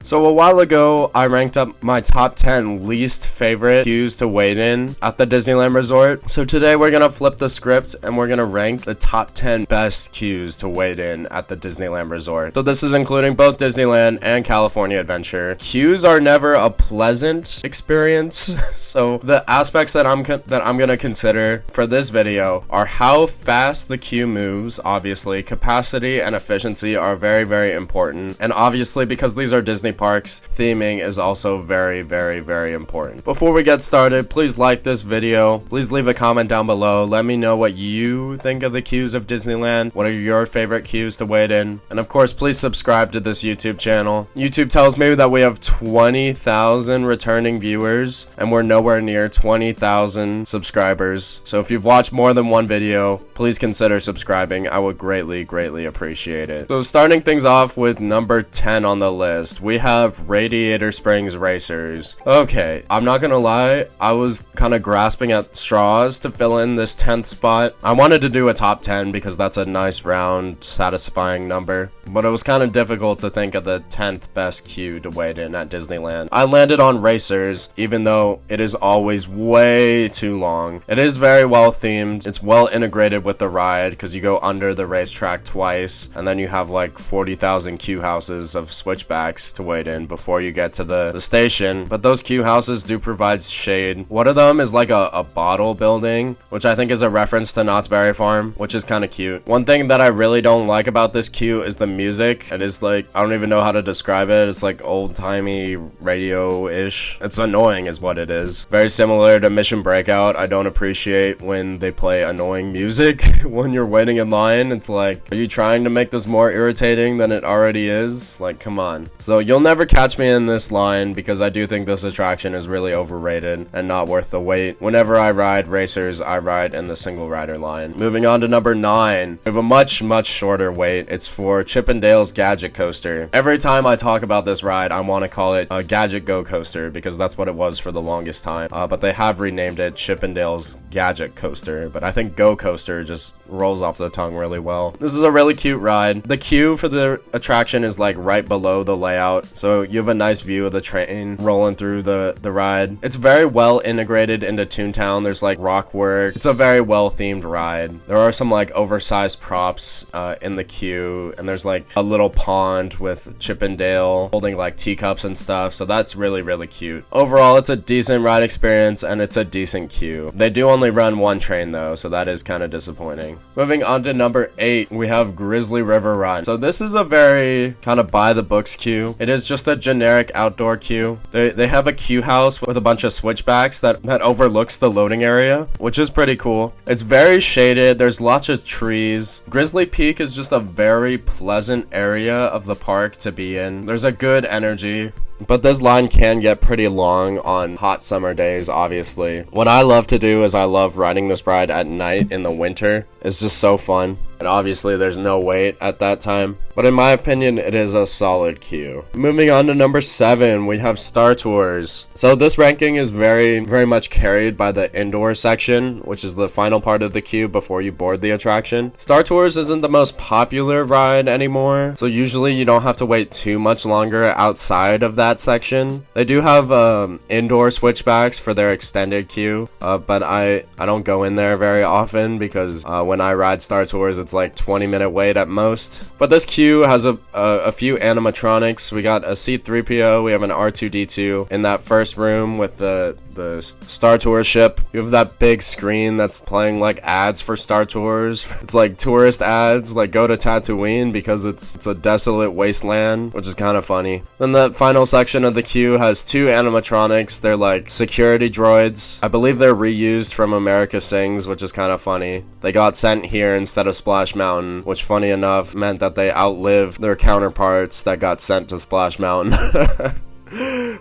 So a while ago, I ranked up my top 10 least favorite queues to wait in at the Disneyland Resort. So today we're gonna flip the script and we're gonna rank the top 10 best queues to wait in at the Disneyland Resort. So this is including both Disneyland and California Adventure. Queues are never a pleasant experience. So the aspects that I'm gonna consider for this video are how fast the queue moves. Obviously, capacity and efficiency are very, very important. And obviously, because these are Disney parks, theming is also very, very, very important. Before we get started, please like this video. Please leave a comment down below. Let me know what you think of the queues of Disneyland. What are your favorite queues to wait in? And of course, please subscribe to this YouTube channel. YouTube tells me that we have 20,000 returning viewers and we're nowhere near 20,000 subscribers. So if you've watched more than one video, please consider subscribing. I would greatly, greatly appreciate it. So starting things off with number 10 on the list, we have Radiator Springs Racers. Okay, I'm not gonna lie, I was kind of grasping at straws to fill in this 10th spot. I wanted to do a top 10 because that's a nice round, satisfying number, but it was kind of difficult to think of the 10th best queue to wait in at Disneyland. I landed on Racers, even though it is always way too long. It is very well themed, it's well integrated with the ride because you go under the racetrack twice, and then you have like 40,000 queue houses of switchbacks to wait in before you get to the station, but those queue houses do provide shade. One of them is like a bottle building, which I think is a reference to Knott's Berry Farm, which is kind of cute. One thing that I really don't like about this queue is the music. It is like, I don't even know how to describe it. It's like old-timey radio-ish. It's annoying is what it is. Very similar to Mission Breakout. I don't appreciate when they play annoying music when you're waiting in line. It's like, are you trying to make this more irritating than it already is? Like, come on. So you'll never catch me in this line because I do think this attraction is really overrated and not worth the wait. Whenever I ride Racers, I ride in the single rider line. Moving on to number 9. We have a much, much shorter wait. It's for Chip 'n Dale's Gadget Coaster. Every time I talk about this ride, I want to call it a Gadget Go Coaster because that's what it was for the longest time. But they have renamed it Chip 'n Dale's Gadget Coaster. But I think Go Coaster just rolls off the tongue really well. This is a really cute ride. The queue for the attraction is like right below the layout, so you have a nice view of the train rolling through the ride. It's very well integrated into Toontown. There's like rock work. It's a very well themed ride. There are some like oversized props in the queue, and there's like a little pond with Chip 'n Dale holding like teacups and stuff, so that's really, really cute. Overall, it's a decent ride experience and it's a decent queue. They do only run one train though, so that is kind of disappointing. Moving on to number 8, we have Grizzly River Run. So this is a very kind of by the books queue. It is just a generic outdoor queue. They have a queue house with a bunch of switchbacks that overlooks the loading area, which is pretty cool. It's very shaded. There's lots of trees. Grizzly Peak is just a very pleasant area of the park to be in. There's a good energy. But this line can get pretty long on hot summer days, obviously. What I love to do is I love riding this ride at night in the winter. It's just so fun. And obviously there's no wait at that time. But in my opinion, it is a solid queue. Moving on to number 7, we have Star Tours. So this ranking is very, very much carried by the indoor section, which is the final part of the queue before you board the attraction. Star Tours isn't the most popular ride anymore, so usually you don't have to wait too much longer outside of that section. They do have indoor switchbacks for their extended queue, but I don't go in there very often because when I ride Star Tours, it's like 20-minute wait at most. But this queue has a few animatronics. We got a C-3PO, we have an R2-D2 in that first room with the Star Tours ship. You have that big screen that's playing like ads for Star Tours. It's like tourist ads, like go to Tatooine because it's a desolate wasteland, which is kind of funny. Then the final section of the queue has 2 animatronics. They're like security droids. I believe they're reused from America Sings, which is kind of funny. They got sent here instead of Splash Mountain, which funny enough meant that they outlived their counterparts that got sent to Splash Mountain.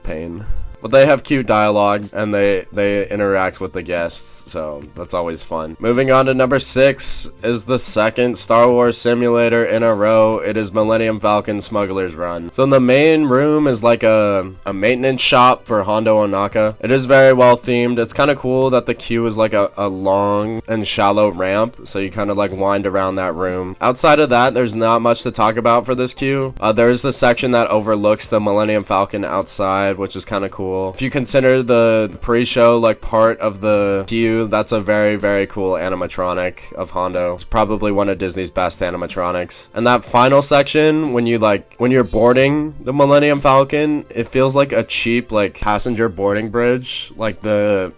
Pain. But they have cute dialogue and they interact with the guests, so that's always fun. Moving on to number 6 is the second Star Wars simulator in a row. It is Millennium Falcon Smuggler's Run. So the main room is like a maintenance shop for Hondo Ohnaka. It is very well themed. It's kind of cool that the queue is like a long and shallow ramp, so you kind of like wind around that room. Outside of that, there's not much to talk about for this queue. There is the section that overlooks the Millennium Falcon outside, which is kind of cool. If you consider the pre-show like part of the queue, that's a very, very cool animatronic of Hondo. It's probably one of Disney's best animatronics. And that final section, when you're boarding the Millennium Falcon, it feels like a cheap like passenger boarding bridge. Like the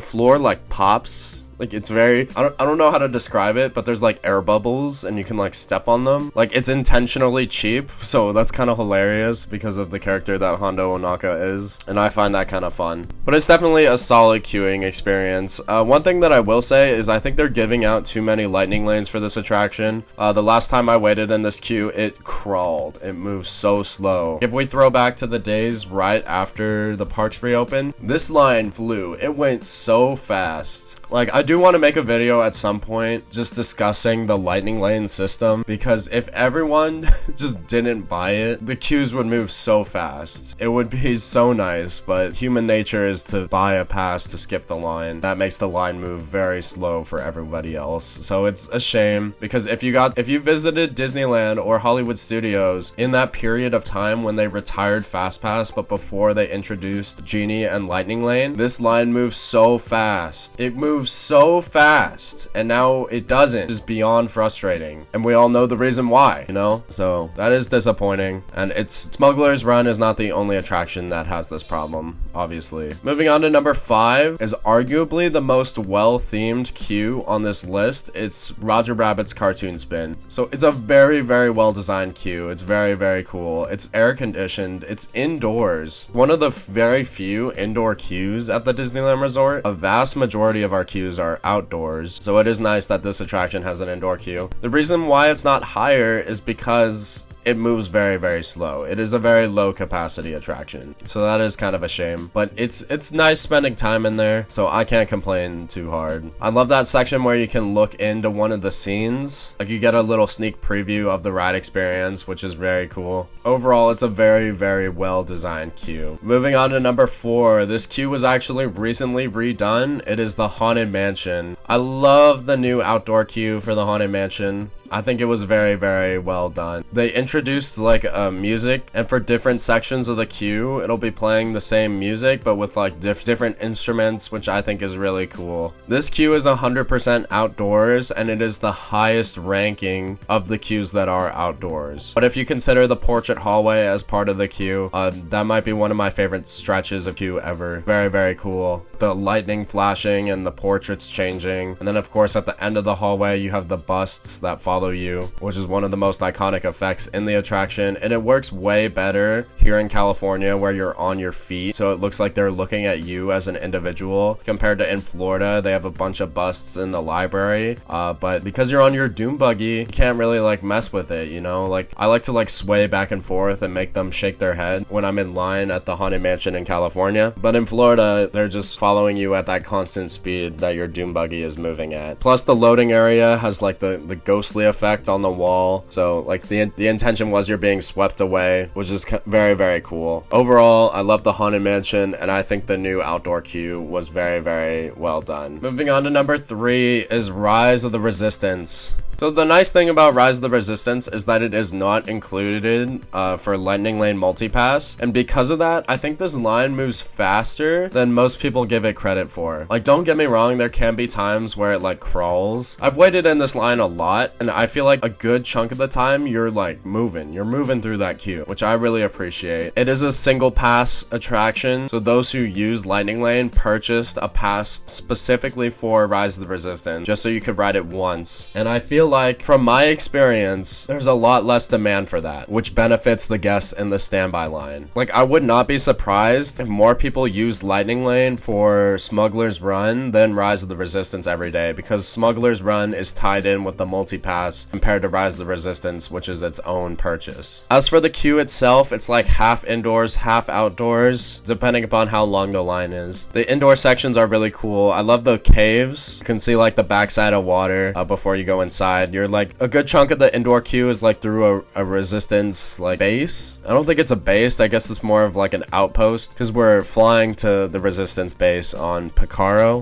floor like pops. Like, it's very, I don't know how to describe it, but there's like air bubbles and you can like step on them. Like, it's intentionally cheap, so that's kind of hilarious because of the character that Hondo Ohnaka is, and I find that kind of fun. But it's definitely a solid queuing experience. One thing that I will say is I think they're giving out too many lightning lanes for this attraction. The last time I waited in this queue, it crawled. It moves so slow. If we throw back to the days right after the parks reopened, this line flew. It went so fast. Like, I do want to make a video at some point just discussing the lightning lane system, because if everyone just didn't buy it, the queues would move so fast. It would be so nice, but human nature is to buy a pass to skip the line. That makes the line move very slow for everybody else. So it's a shame, because if you visited Disneyland or Hollywood Studios in that period of time when they retired FastPass, but before they introduced Genie and Lightning Lane, this line moves so fast. It moves so fast, and now it doesn't. It's beyond frustrating, and we all know the reason why, you know? So that is disappointing, and Smuggler's Run is not the only attraction that has this problem, obviously. Moving on to number 5 is arguably the most well-themed queue on this list. It's Roger Rabbit's Cartoon Spin. So it's a very, very well-designed queue. It's very, very cool. It's air-conditioned. It's indoors. One of the very few indoor queues at the Disneyland Resort. A vast majority of our queues are outdoors, so it is nice that this attraction has an indoor queue. The reason why it's not higher is because it moves very, very slow. It is a very low capacity attraction, so that is kind of a shame, but it's nice spending time in there, so I can't complain too hard. I love that section where you can look into one of the scenes. Like, you get a little sneak preview of the ride experience, which is very cool. Overall, it's a very, very well designed queue. Moving on to number 4, this queue was actually recently redone. It is the Haunted Mansion. I love the new outdoor queue for the Haunted Mansion. I think it was very, very well done. They introduced like music, and for different sections of the queue, it'll be playing the same music, but with like different instruments, which I think is really cool. This queue is 100% outdoors, and it is the highest ranking of the queues that are outdoors. But if you consider the portrait hallway as part of the queue, that might be one of my favorite stretches of queue ever. Very, very cool. The lightning flashing and the portraits changing. And then of course at the end of the hallway, you have the busts that follow you, which is one of the most iconic effects in the attraction, and it works way better here in California where you're on your feet, so it looks like they're looking at you as an individual, compared to in Florida. They have a bunch of busts in the library, but because you're on your doom buggy, you can't really like mess with it, you know? Like, I like to like sway back and forth and make them shake their head when I'm in line at the Haunted Mansion in California, but in Florida they're just following you at that constant speed that your doom buggy is moving at. Plus the loading area has like the ghostly effect on the wall, so like the intention was you're being swept away, which is very, very cool. Overall, I love the Haunted Mansion, and I think the new outdoor queue was very, very well done. Moving on to number 3 is Rise of the Resistance. So the nice thing about Rise of the Resistance is that it is not included for Lightning Lane Multipass, and because of that, I think this line moves faster than most people give it credit for. Like, don't get me wrong, there can be times where it like crawls. I've waited in this line a lot, and I feel like a good chunk of the time you're like moving through that queue, which I really appreciate. It is a single pass attraction, so those who use Lightning Lane purchased a pass specifically for Rise of the Resistance just so you could ride it once, and I feel feel like, from my experience, there's a lot less demand for that, which benefits the guests in the standby line. Like, I would not be surprised if more people used Lightning Lane for Smuggler's Run than Rise of the Resistance every day, because Smuggler's Run is tied in with the multi-pass compared to Rise of the Resistance, which is its own purchase. As for the queue itself, it's like half indoors, half outdoors, depending upon how long the line is. The indoor sections are really cool. I love the caves. You can see like the backside of water before you go inside. You're like, a good chunk of the indoor queue is like through a resistance like base. I don't think it's a base. I guess it's more of like an outpost, because we're flying to the resistance base on Kara,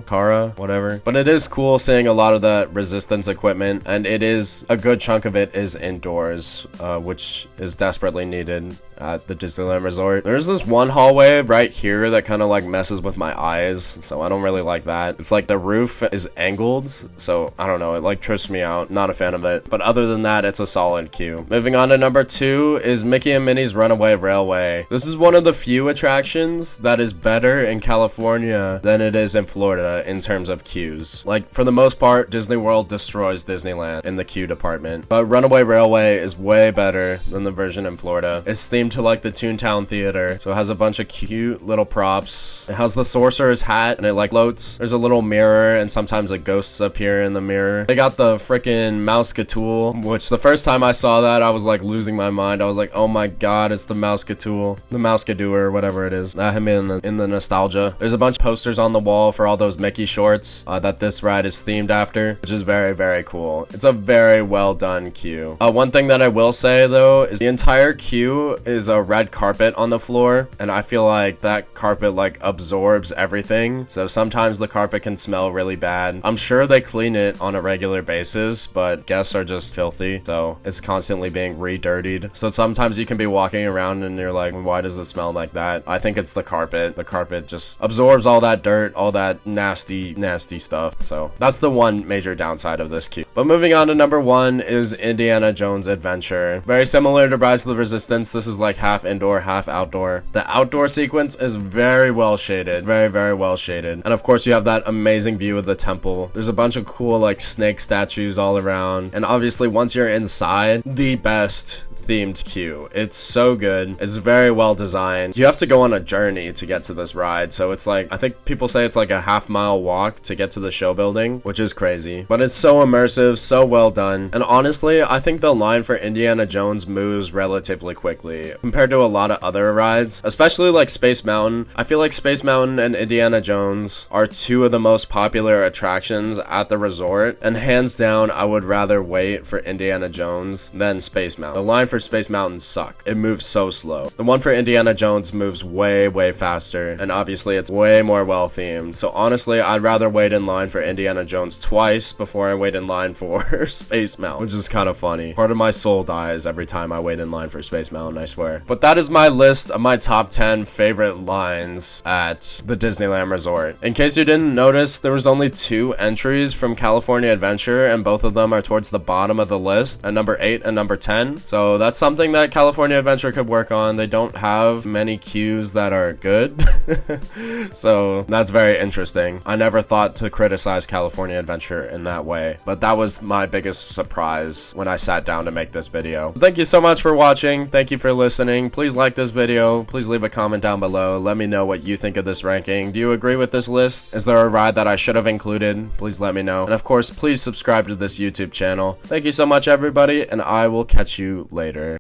whatever. But it is cool seeing a lot of the resistance equipment, and it is a good chunk of it is indoors, which is desperately needed at the Disneyland Resort. There's this one hallway right here that kind of like messes with my eyes, so I don't really like that. It's like the roof is angled, so I don't know, it like trips me out. Not a fan of it. But other than that, it's a solid queue. Moving on to number 2 is Mickey and Minnie's Runaway Railway. This is one of the few attractions that is better in California than it is in Florida in terms of queues. Like, for the most part, Disney World destroys Disneyland in the queue department, but Runaway Railway is way better than the version in Florida. It's themed to like the Toontown Theater, so it has a bunch of cute little props. It has the sorcerer's hat, and it like floats. There's a little mirror, and sometimes a ghosts appear in the mirror. They got the freaking Mouse-Catool, which the first time I saw that, I was like losing my mind. I was like, oh my god, it's the Mouse-Catool, the Mouse-Cadoer, whatever it is. Him in the nostalgia. There's a bunch of posters on the wall for all those Mickey shorts that this ride is themed after, which is very, very cool. It's a very well done queue. One thing that I will say though is the entire queue is a red carpet on the floor, and I feel like that carpet like absorbs everything, so sometimes the carpet can smell really bad. I'm sure they clean it on a regular basis, but guests are just filthy, so it's constantly being re-dirtied. So sometimes you can be walking around and you're like, why does it smell like that? I think it's the carpet. The carpet just absorbs all that dirt, all that nasty stuff. So that's the one major downside of this queue. But moving on to number 1 is Indiana Jones Adventure. Very similar to Rise of the Resistance. This is like half indoor, half outdoor. The outdoor sequence is very well shaded. Very, very well shaded. And of course you have that amazing view of the temple. There's a bunch of cool like snake statues all around. And obviously once you're inside, the best themed queue. It's so good. It's very well designed. You have to go on a journey to get to this ride, so it's like, I think people say it's like a half-mile walk to get to the show building, which is crazy. But it's so immersive, so well done. And honestly, I think the line for Indiana Jones moves relatively quickly compared to a lot of other rides, especially like Space Mountain. I feel like Space Mountain and Indiana Jones are 2 of the most popular attractions at the resort, and hands down, I would rather wait for Indiana Jones than Space Mountain. The line for Space Mountain sucked. It moves so slow. The one for Indiana Jones moves way, way faster, and obviously it's way more well themed. So honestly, I'd rather wait in line for Indiana Jones twice before I wait in line for Space Mountain, which is kind of funny. Part of my soul dies every time I wait in line for Space Mountain, I swear. But that is my list of my top 10 favorite lines at the Disneyland Resort. In case you didn't notice, there was only 2 entries from California Adventure, and both of them are towards the bottom of the list at number 8 and number 10. So that's something that California Adventure could work on. They don't have many queues that are good. So that's very interesting. I never thought to criticize California Adventure in that way, but that was my biggest surprise when I sat down to make this video. Thank you so much for watching. Thank you for listening. Please like this video. Please leave a comment down below. Let me know what you think of this ranking. Do you agree with this list? Is there a ride that I should have included? Please let me know. And of course, please subscribe to this YouTube channel. Thank you so much, everybody, and I will catch you later.